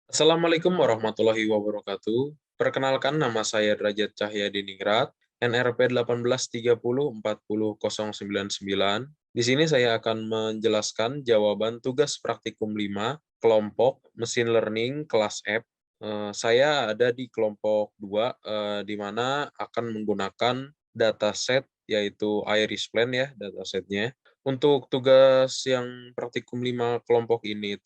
Assalamualaikum warahmatullahi wabarakatuh. Perkenalkan, nama saya Derajat Cahya Diningrat, NRP 1830400099. Di sini saya akan menjelaskan jawaban tugas praktikum 5 kelompok mesin learning kelas F. Saya ada di kelompok 2, di mana akan menggunakan dataset yaitu Iris Plan ya datasetnya. Untuk tugas yang praktikum 5 kelompok ini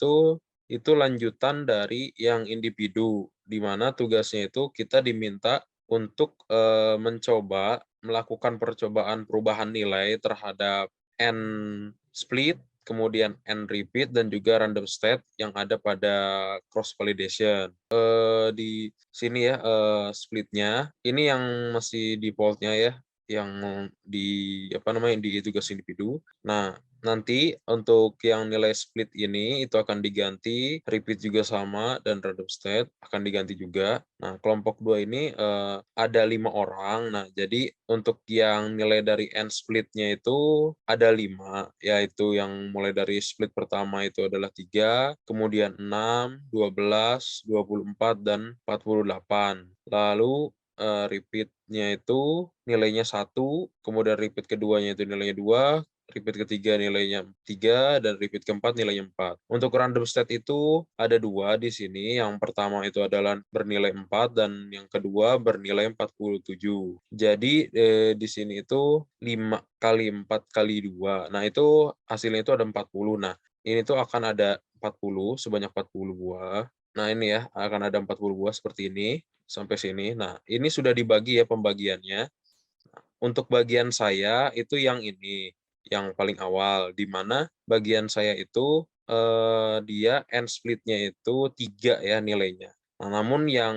itu lanjutan dari yang individu, di mana tugasnya itu kita diminta untuk, mencoba melakukan percobaan perubahan nilai terhadap N-split, kemudian N-repeat, dan juga random state yang ada pada cross validation. Di sini ya, split-nya, ini yang masih default-nya ya, yang apa namanya, di tugas individu. Nah, nanti untuk yang nilai split ini itu akan diganti, repeat juga sama, dan random state akan diganti juga. Nah, kelompok 2 ini ada 5 orang. Nah, jadi untuk yang nilai dari end split-nya itu ada 5, yaitu yang mulai dari split pertama itu adalah 3, kemudian 6, 12, 24, dan 48. Lalu repeat-nya itu nilainya 1, kemudian repeat keduanya itu nilainya 2, repeat ketiga nilainya 3, dan repeat keempat nilainya 4. Untuk random state itu ada 2 di sini. Yang pertama itu adalah bernilai 4 dan yang kedua bernilai 47. Jadi di sini itu 5 kali 4 kali 2. Nah, itu hasilnya itu ada 40. Nah, ini tuh akan ada 40, sebanyak 40 buah. Nah, ini ya, akan ada 40 buah seperti ini, sampai sini. Nah, ini sudah dibagi ya pembagiannya. Untuk bagian saya itu yang ini, yang paling awal, di mana bagian saya itu, dia end split-nya itu 3 ya nilainya. Nah, namun yang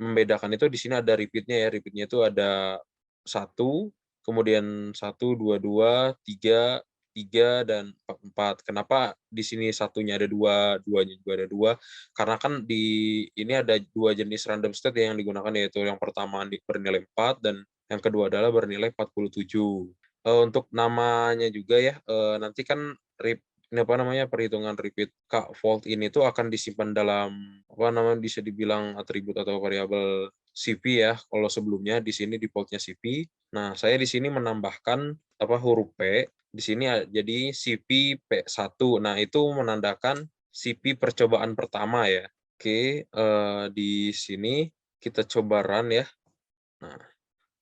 membedakan itu di sini ada repeat-nya ya, repeat-nya itu ada 1, kemudian 1, 2, 2, 3, 3, dan 4. Kenapa di sini satunya ada 2, duanya juga ada 2? Karena kan di ini ada 2 jenis random state yang digunakan, yaitu yang pertama bernilai 4 dan yang kedua adalah bernilai 47. Untuk namanya juga ya, nanti kan ini apa namanya, perhitungan repeat fault ini tuh akan disimpan dalam, apa namanya, bisa dibilang atribut atau variabel CP ya, kalau sebelumnya di sini default-nya CP. Nah, saya di sini menambahkan, apa, huruf P, di sini jadi CP P1. Nah, itu menandakan CP percobaan pertama ya. Oke, di sini kita coba run ya. Nah,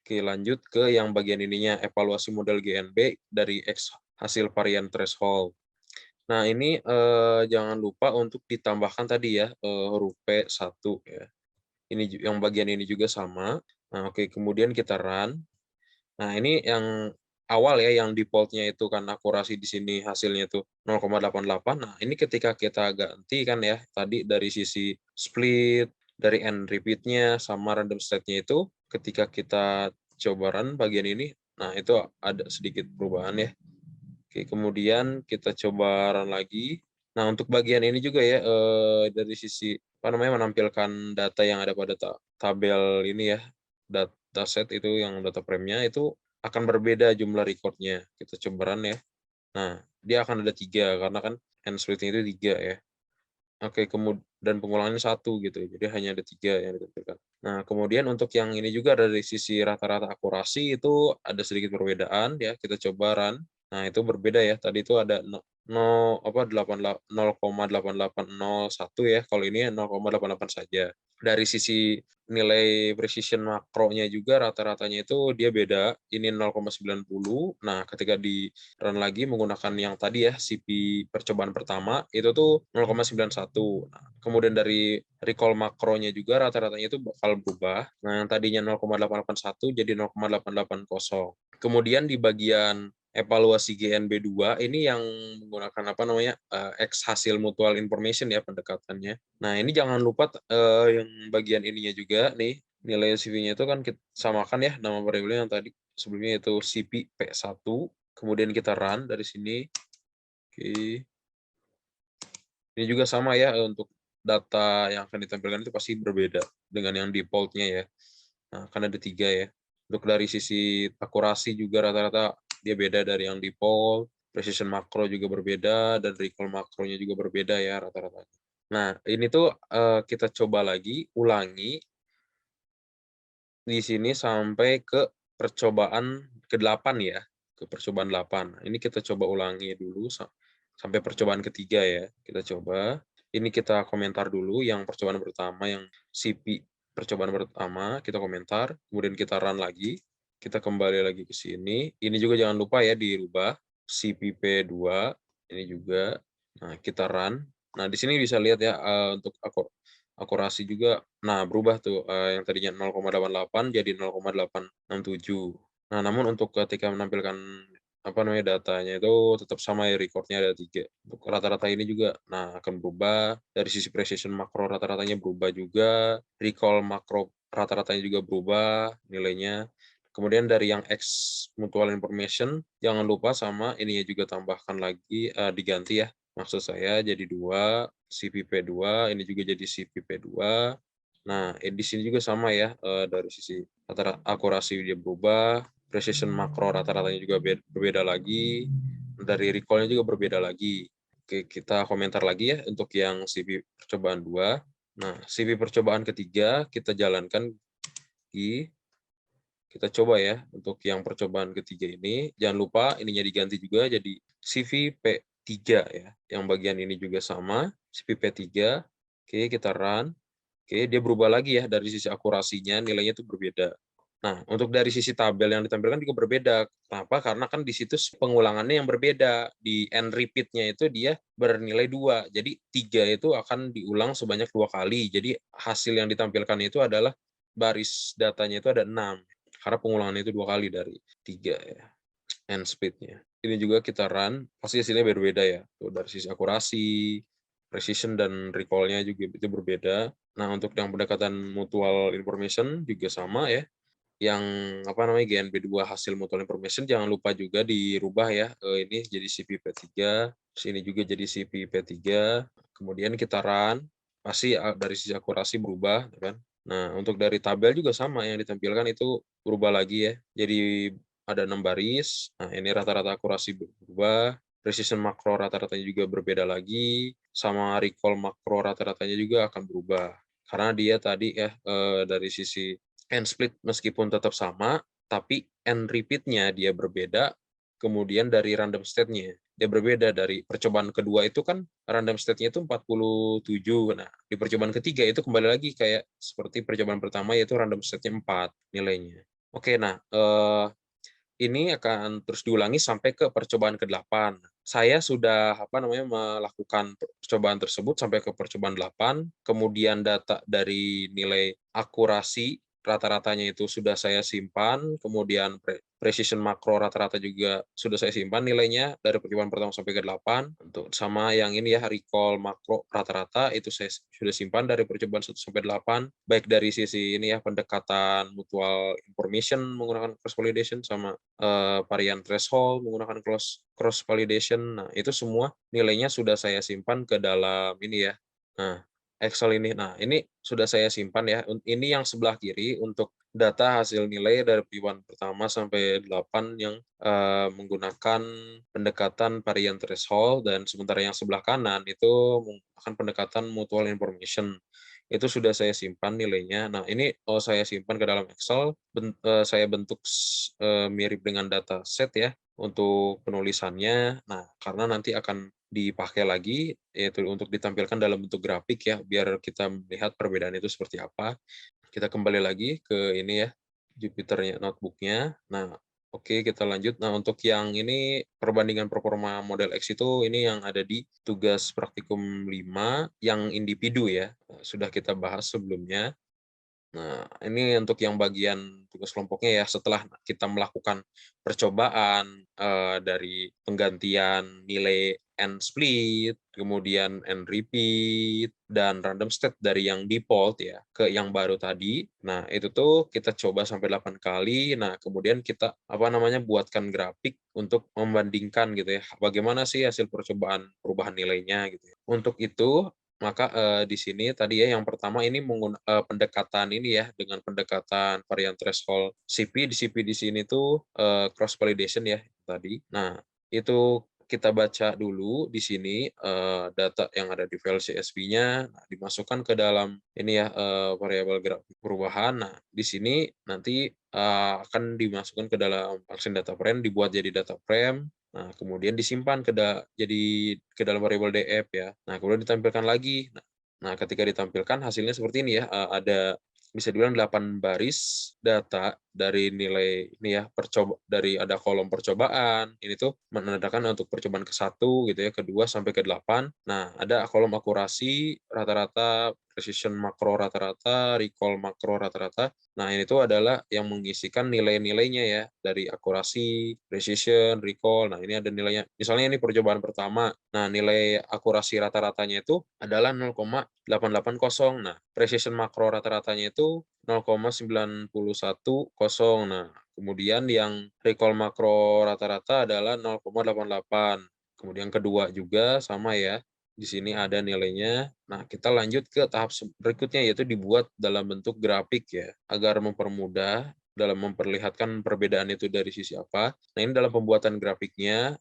oke, lanjut ke yang bagian ininya, evaluasi model GNB dari X hasil varian threshold. Nah, ini, jangan lupa untuk ditambahkan tadi ya, huruf P1 ya. Ini yang bagian ini juga sama. Nah, oke, kemudian kita run. Nah, ini yang awal ya, yang default-nya itu kan akurasi di sini hasilnya itu 0,88. Nah, ini ketika kita ganti kan ya, tadi dari sisi split, dari end repeat-nya, sama random state-nya itu, ketika kita coba run bagian ini, nah itu ada sedikit perubahan ya. Oke, kemudian kita coba run lagi. Nah, untuk bagian ini juga ya, dari sisi, apa namanya, menampilkan data yang ada pada tabel ini ya, dataset itu yang data frame-nya itu akan berbeda jumlah record-nya. Kita coba run ya. Nah, dia akan ada 3 karena kan hand splitting itu 3 ya. Oke, dan pengulangannya 1 gitu, jadi hanya ada 3 yang ditampilkan. Nah, kemudian untuk yang ini juga dari sisi rata-rata akurasi itu ada sedikit perbedaan ya, kita coba run. Nah, itu berbeda ya, tadi itu ada apa, 0,8801 ya, kalau ini 0,88 saja. Dari sisi nilai precision makronya juga rata-ratanya itu dia beda, ini 0,90. Nah, ketika di-run lagi menggunakan yang tadi ya, CP percobaan pertama, itu tuh 0,91. Nah, kemudian dari recall makronya juga rata-ratanya itu bakal berubah. Nah, yang tadinya 0,881 jadi 0,880. Kemudian di bagian evaluasi GNB2 ini yang menggunakan, apa namanya, X hasil mutual information ya pendekatannya. Nah, ini jangan lupa yang bagian ininya juga nih, nilai CV-nya itu kan kita samakan ya, nama variabelnya yang tadi sebelumnya itu CP P1, kemudian kita run dari sini. Oke. Ini juga sama ya, untuk data yang akan ditampilkan itu pasti berbeda dengan yang default-nya ya. Nah, kan ada 3 ya. Untuk dari sisi akurasi juga rata-rata dia beda dari yang default, precision makro juga berbeda, dan recall makronya juga berbeda ya rata-rata. Nah, ini tuh, kita coba lagi, ulangi di sini sampai ke percobaan ke-8 ya, ke percobaan 8. Ini kita coba ulangi dulu sampai percobaan ketiga ya, kita coba. Ini kita komentar dulu yang percobaan pertama, yang CP percobaan pertama, kita komentar, kemudian kita run lagi, kita kembali lagi ke sini. Ini juga jangan lupa ya dirubah, CPP2, ini juga. Nah, kita run. Nah, di sini bisa lihat ya, untuk akurasi juga, nah berubah tuh, yang tadinya 0,88 jadi 0,867. Nah, namun untuk ketika menampilkan, apa namanya, datanya itu tetap sama ya, record-nya ada 3. Untuk rata-rata ini juga, nah akan berubah, dari sisi precision makro rata-ratanya berubah juga, recall makro rata-ratanya juga berubah nilainya. Kemudian dari yang X mutual information, jangan lupa sama ininya juga tambahkan lagi, diganti ya, maksud saya jadi 2, CPP2, ini juga jadi CPP2. Nah, di sini juga sama ya, dari sisi akurasi dia berubah, precision makro rata-ratanya juga berbeda lagi, dari recall-nya juga berbeda lagi. Oke, kita komentar lagi ya untuk yang CP percobaan 2. Nah, CP percobaan ketiga kita jalankan di kita coba ya, untuk yang percobaan ketiga ini, jangan lupa ininya diganti juga jadi CVP3 ya. Yang bagian ini juga sama, CVP3. Oke, kita run. Oke, dia berubah lagi ya, dari sisi akurasinya nilainya itu berbeda. Nah, untuk dari sisi tabel yang ditampilkan juga berbeda. Kenapa? Karena kan di situ pengulangannya yang berbeda. Di end repeat-nya itu dia bernilai 2. Jadi 3 itu akan diulang sebanyak 2 kali. Jadi hasil yang ditampilkan itu adalah baris datanya itu ada 6. Karena pengulangannya itu 2 kali dari 3 ya, end speed-nya. Ini juga kita run, pasti hasilnya berbeda ya. Tuh, dari sisi akurasi, precision, dan recall-nya juga itu berbeda. Nah, untuk yang pendekatan mutual information juga sama ya. Yang apa namanya, GNP2 hasil mutual information jangan lupa juga dirubah ya, ini jadi CPP3, terus ini juga jadi CPP3, kemudian kita run, pasti dari sisi akurasi berubah, ya kan. Nah, untuk dari tabel juga sama, yang ditampilkan itu berubah lagi ya, jadi ada 6 baris. Nah, ini rata-rata akurasi berubah, precision makro rata-ratanya juga berbeda lagi, sama recall makro rata-ratanya juga akan berubah. Karena dia tadi ya, dari sisi end split meskipun tetap sama, tapi end repeat-nya dia berbeda, kemudian dari random state-nya dia berbeda. Dari percobaan kedua itu kan random state-nya itu 47. Nah, di percobaan ketiga itu kembali lagi kayak seperti percobaan pertama, yaitu random state-nya 4 nilainya. Oke, nah, ini akan terus diulangi sampai ke percobaan ke-8. Saya sudah, apa namanya, melakukan percobaan tersebut sampai ke percobaan 8, kemudian data dari nilai akurasi rata-ratanya itu sudah saya simpan, kemudian precision makro rata-rata juga sudah saya simpan nilainya dari percobaan pertama sampai ke-8. Untuk sama yang ini ya, recall makro rata-rata itu saya sudah simpan dari percobaan 1 sampai 8, baik dari sisi ini ya, pendekatan mutual information menggunakan cross validation, sama varian threshold menggunakan cross validation. Nah, itu semua nilainya sudah saya simpan ke dalam ini ya. Nah, Excel ini. Nah, ini sudah saya simpan ya. Ini yang sebelah kiri untuk data hasil nilai dari percobaan pertama sampai 8 yang menggunakan pendekatan varian threshold, dan sementara yang sebelah kanan itu menggunakan pendekatan mutual information. Itu sudah saya simpan nilainya. Nah, ini saya simpan ke dalam Excel, saya bentuk mirip dengan dataset ya untuk penulisannya. Nah, karena nanti akan dipakai lagi, yaitu untuk ditampilkan dalam bentuk grafik ya, biar kita melihat perbedaan itu seperti apa. Kita kembali lagi ke ini ya, Jupyter notebook-nya. Nah, oke, kita lanjut. Nah, untuk yang ini perbandingan performa model X itu ini yang ada di tugas praktikum 5 yang individu ya. Sudah kita bahas sebelumnya. Nah, ini untuk yang bagian tugas kelompoknya ya, setelah kita melakukan percobaan, dari penggantian nilai end split, kemudian end repeat, dan random state dari yang default ya, ke yang baru tadi. Nah, itu tuh kita coba sampai 8 kali, nah kemudian kita, apa namanya, buatkan grafik untuk membandingkan gitu ya, bagaimana sih hasil percobaan perubahan nilainya gitu ya. Untuk itu maka, di sini tadi ya, yang pertama ini pendekatan ini ya, dengan pendekatan varian threshold CP. Di CP di sini tuh, cross validation ya tadi. Nah, itu kita baca dulu di sini, data yang ada di file CSV-nya, nah dimasukkan ke dalam ini ya, variabel grafik perubahan. Nah, di sini nanti, akan dimasukkan ke dalam function data frame, dibuat jadi data frame, nah kemudian disimpan ke dalam variabel df ya. Nah, kemudian ditampilkan lagi. Nah, ketika ditampilkan hasilnya seperti ini ya, ada bisa dibilang 8 baris data dari nilai ini ya, dari ada kolom percobaan, ini tuh menandakan untuk percobaan ke-1 gitu ya, ke-2 sampai ke-8. Nah, ada kolom akurasi rata-rata, precision makro rata-rata, recall makro rata-rata. Nah, ini tuh adalah yang mengisikan nilai-nilainya ya, dari akurasi, precision, recall. Nah, ini ada nilainya. Misalnya ini percobaan pertama. Nah, nilai akurasi rata-ratanya itu adalah 0,880. Nah, precision makro rata-ratanya itu 0,910. Nah, kemudian yang recall makro rata-rata adalah 0,88. Kemudian kedua juga sama ya. Di sini ada nilainya. Nah, kita lanjut ke tahap berikutnya, yaitu dibuat dalam bentuk grafik ya, agar mempermudah dalam memperlihatkan perbedaan itu dari sisi apa. Nah, ini dalam pembuatan grafiknya,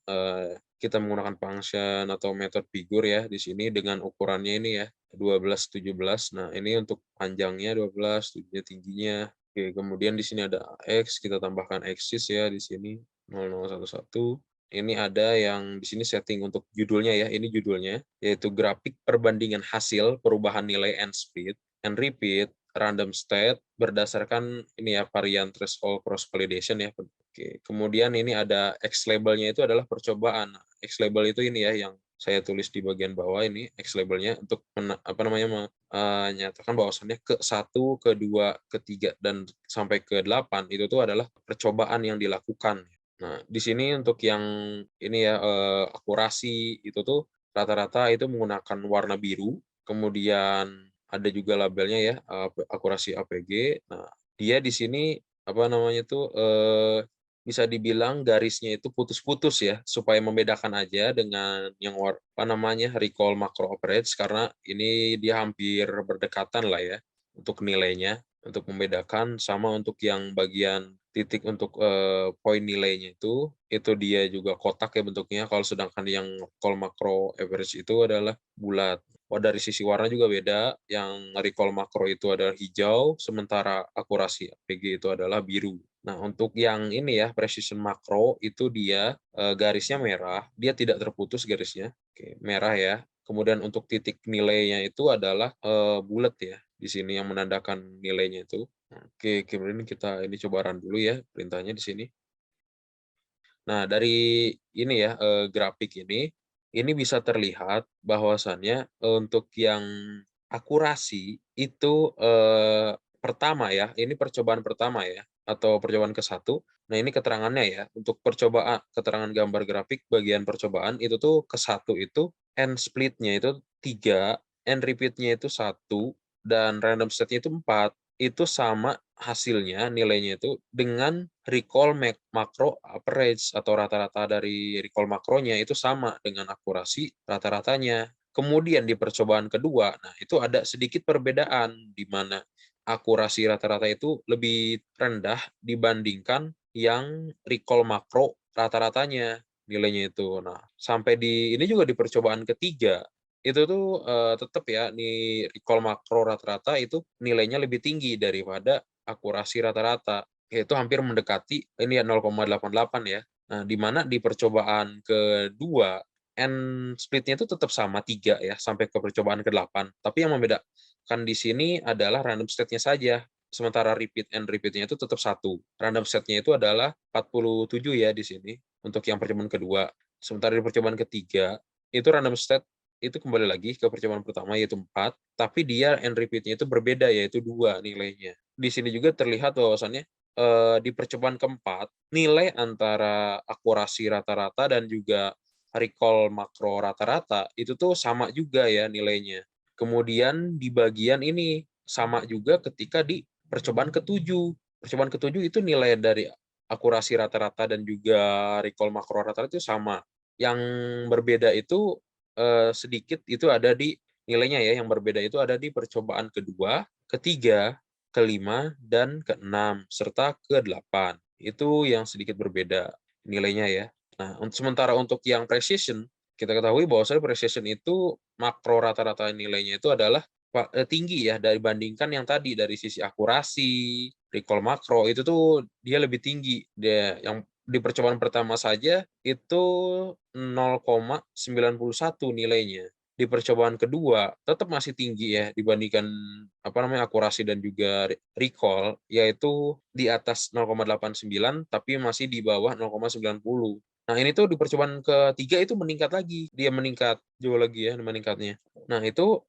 kita menggunakan function atau metode figur ya di sini dengan ukurannya ini ya, 12, 17. Nah, ini untuk panjangnya 12, tingginya. Oke, kemudian di sini ada X, kita tambahkan axis ya di sini 0011. Ini ada yang di sini setting untuk judulnya ya, ini judulnya, yaitu grafik perbandingan hasil perubahan nilai and split and repeat random state berdasarkan ini ya varian threshold cross validation ya. Oke, kemudian ini ada X labelnya itu adalah percobaan. Nah, X label itu ini ya yang saya tulis di bagian bawah ini X labelnya untuk menyatakan bahwasannya ke-1, ke-2, ke-3 dan sampai ke-8 itu tuh adalah percobaan yang dilakukan. Nah, di sini untuk yang ini ya, akurasi itu tuh rata-rata itu menggunakan warna biru, kemudian ada juga labelnya ya, akurasi APG. Nah, dia di sini, apa namanya tuh, bisa dibilang garisnya itu putus-putus ya, supaya membedakan aja dengan yang apa namanya, recall macro average, karena ini dia hampir berdekatan lah ya, untuk nilainya, untuk membedakan. Sama untuk yang bagian titik untuk, poin nilainya itu dia juga kotak ya bentuknya, kalau sedangkan yang recall macro average itu adalah bulat. Oh, dari sisi warna juga beda, yang recall makro itu adalah hijau, sementara akurasi APG itu adalah biru. Nah, untuk yang ini ya, precision makro itu dia garisnya merah, dia tidak terputus garisnya. Oke, merah ya. Kemudian untuk titik nilainya itu adalah bulat ya, di sini yang menandakan nilainya itu. Oke, kemudian kita ini coba run dulu ya perintahnya di sini. Nah, dari ini ya, grafik ini bisa terlihat bahwasannya, untuk yang akurasi itu, pertama ya, ini percobaan pertama ya, atau percobaan ke-1. Nah, ini keterangannya ya, untuk keterangan gambar grafik bagian percobaan itu tuh ke-1 itu end split-nya itu 3, end repeat-nya itu 1, dan random set-nya itu 4. Itu sama hasilnya, nilainya itu dengan recall makro average atau rata-rata dari recall makronya itu sama dengan akurasi rata-ratanya. Kemudian di percobaan kedua, nah itu ada sedikit perbedaan di mana akurasi rata-rata itu lebih rendah dibandingkan yang recall makro rata-ratanya nilainya itu. Nah, sampai di ini juga di percobaan ketiga itu tuh, tetep ya, recall makro rata-rata itu nilainya lebih tinggi daripada akurasi rata-rata, yaitu hampir mendekati ini ya 0,88 ya. Nah, di mana di percobaan kedua, split-nya itu tetap sama 3 ya, sampai ke percobaan ke-8. Tapi yang membedakan di sini adalah random state-nya saja, sementara repeat-nya itu tetap 1. Random set-nya itu adalah 47 ya di sini, untuk yang percobaan kedua. Sementara di percobaan ketiga, itu random state itu kembali lagi ke percobaan pertama yaitu 4, tapi dia and repeat-nya itu berbeda yaitu 2 nilainya. Di sini juga terlihat bahwasannya di percobaan keempat, nilai antara akurasi rata-rata dan juga recall makro rata-rata itu tuh sama juga ya nilainya. Kemudian di bagian ini sama juga ketika di percobaan ketujuh. Percobaan ketujuh itu nilai dari akurasi rata-rata dan juga recall makro rata-rata itu sama. Yang berbeda itu sedikit itu ada di nilainya ya, yang berbeda itu ada di percobaan kedua, ketiga, kelima, dan keenam serta ke-8. Itu yang sedikit berbeda nilainya ya. Nah, sementara untuk yang precision, kita ketahui bahwasanya precision itu makro rata-rata nilainya itu adalah tinggi ya dibandingkan yang tadi dari sisi akurasi, recall makro itu tuh dia lebih tinggi. Dia yang di percobaan pertama saja itu 0,91 nilainya. Di percobaan kedua tetap masih tinggi ya dibandingkan akurasi dan juga recall, yaitu di atas 0,89 tapi masih di bawah 0,90. Nah, ini tuh di percobaan ketiga itu meningkat lagi, dia meningkat jauh lagi ya meningkatnya. Nah, itu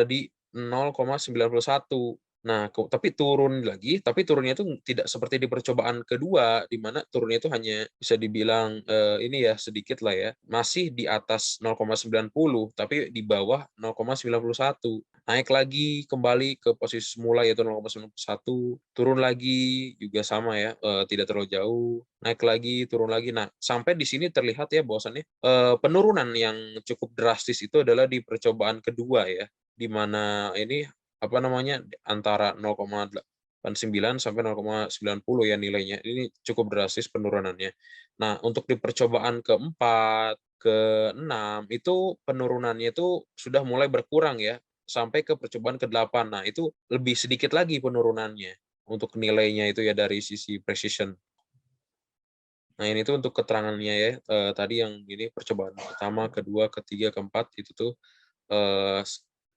di 0,91. Nah, tapi turun lagi, tapi turunnya itu tidak seperti di percobaan kedua, di mana turunnya itu hanya bisa dibilang ini ya sedikit lah ya, masih di atas 0,90, tapi di bawah 0,91. Naik lagi kembali ke posisi semula yaitu 0,91, turun lagi juga sama ya, tidak terlalu jauh, naik lagi, turun lagi. Nah, sampai di sini terlihat ya bahwasannya penurunan yang cukup drastis itu adalah di percobaan kedua ya, di mana ini antara 0,89 sampai 0,90 ya nilainya. Ini cukup drastis penurunannya. Nah, untuk di percobaan keempat, keenam itu penurunannya itu sudah mulai berkurang ya sampai ke percobaan ke-8. Nah, itu lebih sedikit lagi penurunannya untuk nilainya itu ya dari sisi precision. Nah, ini tuh untuk keterangannya ya, tadi yang ini percobaan pertama, kedua, ketiga, keempat itu tuh eh,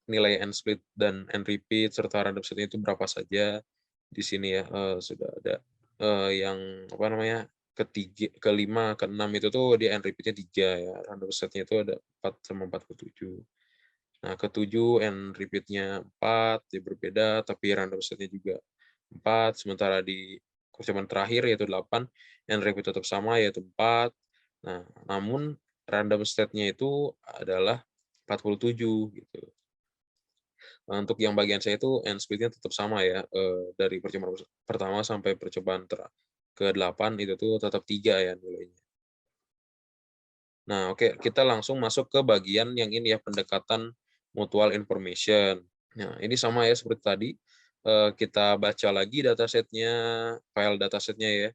nilai end split dan end repeat serta random setnya itu berapa saja di sini ya, sudah ada yang ketiga, kelima, keenam itu tuh dia end repeatnya 3 ya, random setnya itu ada 4 sama 47. Nah, ketujuh end repeat-nya 4, dia berbeda, tapi random set-nya juga 4, sementara di percobaan terakhir yaitu 8, end repeat tetap sama yaitu 4. Nah, namun random set-nya itu adalah 47 gitu. Nah, untuk yang bagian saya itu end speed-nya tetap sama ya, dari percobaan pertama sampai percobaan ke-8 itu tuh tetap 3 ya nilainya. Nah, oke, kita langsung masuk ke bagian yang ini ya, pendekatan mutual information. Nah, ini sama ya seperti tadi, kita baca lagi datasetnya, file datasetnya ya.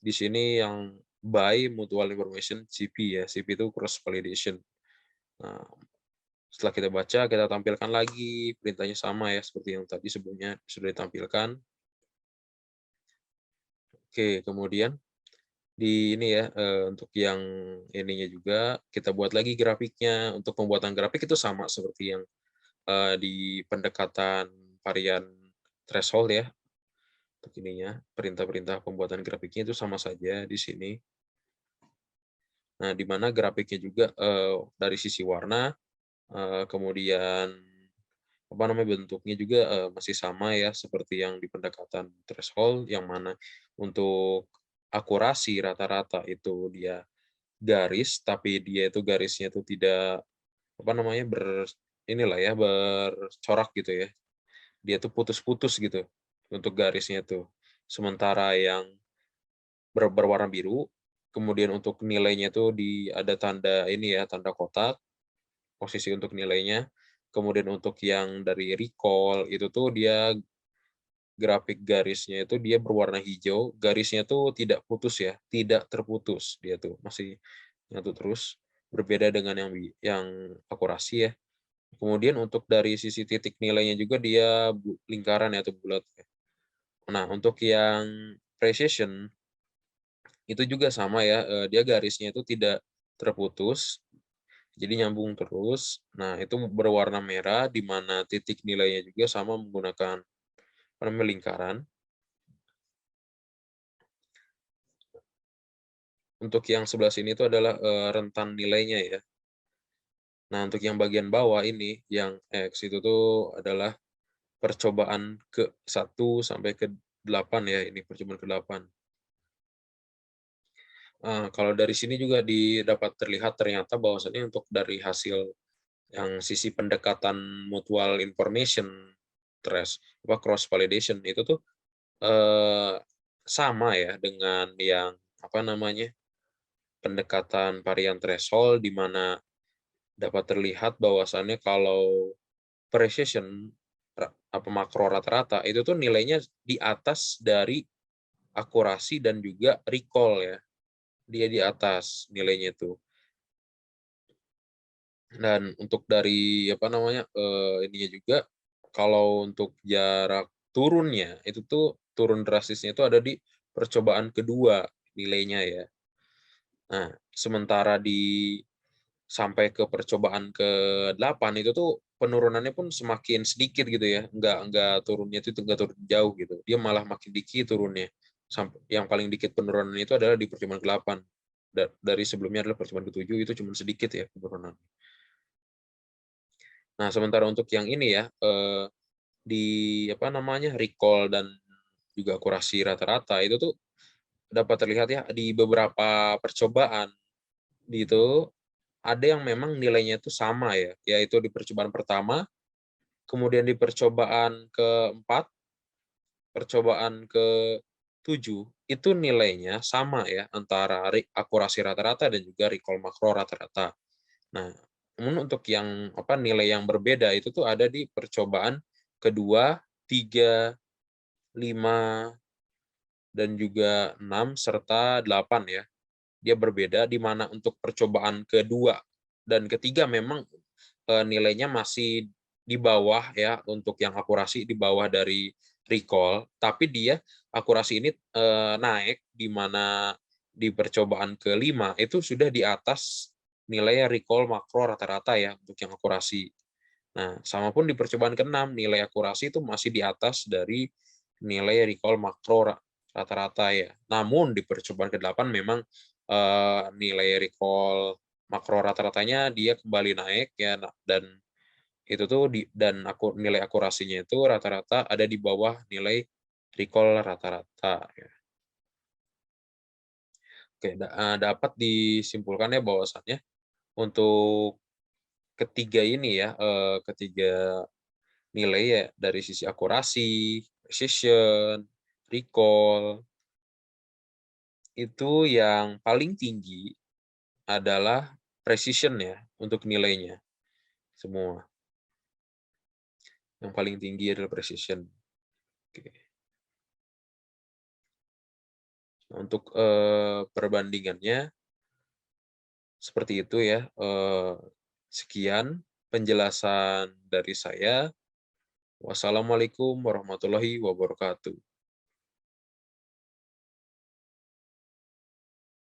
Di sini yang by mutual information CP ya, CP itu cross validation. Nah, setelah kita baca, kita tampilkan lagi, perintahnya sama ya, seperti yang tadi sebelumnya sudah ditampilkan. Oke, kemudian di ini ya, untuk yang ininya juga, kita buat lagi grafiknya. Untuk pembuatan grafik itu sama seperti yang di pendekatan varian threshold ya, untuk ininya, perintah-perintah pembuatan grafiknya itu sama saja di sini. Nah, di mana grafiknya juga dari sisi warna, kemudian bentuknya juga masih sama ya seperti yang di pendekatan threshold, yang mana untuk akurasi rata-rata itu dia garis, tapi dia itu garisnya itu tidak inilah ya bercorak gitu ya. Dia tuh putus-putus gitu untuk garisnya tuh. Sementara yang berwarna biru, kemudian untuk nilainya tuh ada tanda ini ya, tanda kotak, posisi untuk nilainya. Kemudian untuk yang dari recall itu tuh dia grafik garisnya itu dia berwarna hijau, garisnya tuh tidak putus ya, tidak terputus, dia tuh masih nyatu terus, berbeda dengan yang akurasi ya. Kemudian untuk dari sisi titik nilainya juga dia lingkaran ya atau bulat ya. Nah, untuk yang precision itu juga sama ya, dia garisnya itu tidak terputus, jadi nyambung terus. Nah, itu berwarna merah di mana titik nilainya juga sama menggunakan lingkaran. Untuk yang sebelah sini itu adalah rentan nilainya ya. Nah, untuk yang bagian bawah ini, yang X itu tuh adalah percobaan ke-1 sampai ke-8 ya, ini percobaan ke-8. Kalau dari sini juga dapat terlihat ternyata bahwasannya untuk dari hasil yang sisi pendekatan mutual information cross validation itu tuh sama ya dengan yang pendekatan varian threshold, di mana dapat terlihat bahwasannya kalau precision makro rata-rata itu tuh nilainya di atas dari akurasi dan juga recall ya. dia di atas nilainya itu. Dan untuk dari apa namanya, ininya juga, kalau untuk jarak turunnya, itu tuh turun drastisnya itu ada di percobaan kedua nilainya ya. Nah, sementara sampai ke percobaan ke-8 itu tuh penurunannya pun semakin sedikit gitu ya, nggak turunnya itu nggak turun jauh gitu, dia malah makin dikit turunnya. Yang paling dikit penurunan itu adalah di percobaan ke-8. Dari sebelumnya adalah percobaan ke-7 itu cuma sedikit ya penurunan. Nah, sementara untuk yang ini ya, di apa namanya, recall dan juga akurasi rata-rata itu tuh dapat terlihat ya di beberapa percobaan itu ada yang memang nilainya itu sama ya, yaitu di percobaan pertama, kemudian di percobaan keempat, percobaan ke-7 itu nilainya sama ya antara akurasi rata-rata dan juga recall makro rata-rata. Nah, namun untuk yang apa nilai yang berbeda itu tuh ada di percobaan kedua, 3, 5, dan juga 6 serta 8 ya. Dia berbeda di mana untuk percobaan kedua dan ketiga memang nilainya masih di bawah ya, untuk yang akurasi di bawah dari recall, tapi dia akurasi ini, naik di mana di percobaan kelima itu sudah di atas nilai recall makro rata-rata ya, untuk yang akurasi. Nah, sama pun di percobaan keenam nilai akurasi itu masih di atas dari nilai recall makro rata-rata ya. Namun di percobaan ke-8 memang, nilai recall makro rata-ratanya dia kembali naik ya, dan itu tuh nilai akurasinya itu rata-rata ada di bawah nilai recall rata-rata ya. Oke, dapat disimpulkan ya bahwasannya untuk ketiga ini ya, ketiga nilai ya dari sisi akurasi, precision, recall, itu yang paling tinggi adalah precision ya untuk nilainya semua. Yang paling tinggi adalah precision. Oke. Untuk, perbandingannya seperti itu ya, sekian penjelasan dari saya. Wassalamualaikum warahmatullahi wabarakatuh.